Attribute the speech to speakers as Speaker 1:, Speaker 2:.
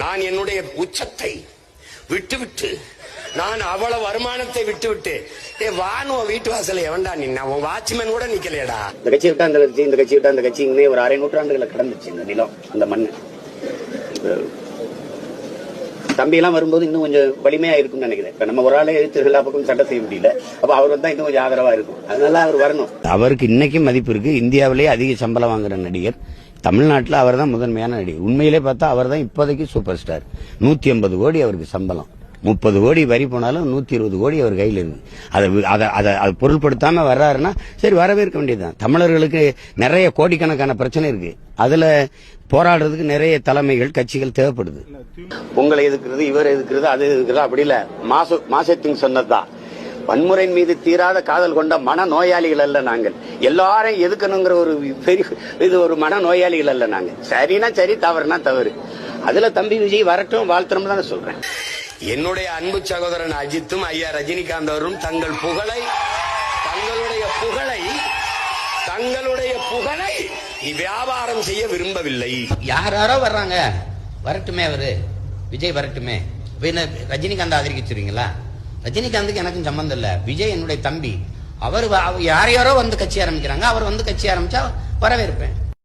Speaker 1: நான் என்னுடைய உச்சத்தை விட்டுவிட்டு நான் அவ்வளவு வருமானத்தை விட்டுவிட்டு வானுவ வீட்டு வாசல எவன்டா நின்னா உன் வாட்ச்மேன் கூட நிக்கலையடா.
Speaker 2: இந்த கட்சி விட்டா அந்த கட்சி, இந்த கட்சி விட்டா அந்த கட்சி, இன்னும் ஒரு 6 நூற்றாண்டுகளை கடந்துச்சு இந்த நிலம், அந்த மண். தம்பி எல்லாம் வரும்போது இன்னும் கொஞ்சம் வலிமையா இருக்கும்னு நினைக்கிறேன். இப்ப நம்ம ஒரு ஆளே எழுத்து எல்லா பக்கம் சட்டை செய்ய முடியல. அப்ப அவர் வந்தா இன்னும் கொஞ்சம் ஆதரவா இருக்கும். அதனால அவர் வரணும். அவருக்கு இன்னைக்கும் மதிப்பு இருக்கு. இந்தியாவிலேயே அதிக சம்பளம் வாங்குற நடிகர் தமிழ்நாட்டில் அவர் தான் முதன்மையான நடிகர். உண்மையிலே பார்த்தா அவர் தான் இப்போதைக்கு சூப்பர் ஸ்டார். 150 கோடி அவருக்கு சம்பளம், 30 கோடி வரி போனாலும் 120 கோடி அவர் கையில் இருக்கு. அதை பொருள்படுத்தாம வர்றாருன்னா சரி, வரவேற்க வேண்டியதுதான். தமிழர்களுக்கு நிறைய கோடிக்கணக்கான பிரச்சனை இருக்கு. அதுல போராடுறதுக்கு நிறைய தலைமைகள், கட்சிகள் தேவைப்படுது. உங்களை எதுக்குறது, இவர் எதுக்குறது, அது எதுக்குறது அப்படி இல்ல. மாசத்தின் சொன்னதுதான், வன்முறையின் மீது தீராத காதல் கொண்ட மன நோயாளிகள் அல்ல நாங்கள். எல்லாரையும் எதுக்கணுங்கிற ஒரு பெரிய இது ஒரு மன நோயாளிகள் அல்ல நாங்க. சரினா சரி, தவறுனா தவறு. அதுல தம்பி விஜய் வரட்டும், வாழ்த்துறோம் தானே சொல்றேன்.
Speaker 1: என்னுடைய அன்பு சகோதரன் அஜித்தும் ஐயா ரஜினிகாந்த் அவரும் தங்களுடைய புகழை வியாபாரம் செய்ய விரும்பவில்லை.
Speaker 3: யாரோ வர்றாங்க, வரட்டுமே, அவரு விஜய் வரட்டுமே. ரஜினிகாந்த் ஆதரிக்கிறீங்களா? ரஜினிகாந்துக்கு எனக்கும் சம்பந்தம் இல்ல. விஜய் என்னுடைய தம்பி. அவர் யாரையாரோ வந்து கட்சி ஆரம்பிக்கிறாங்க, அவர் வந்து கட்சி ஆரம்பிச்சா வரவேற்பேன்.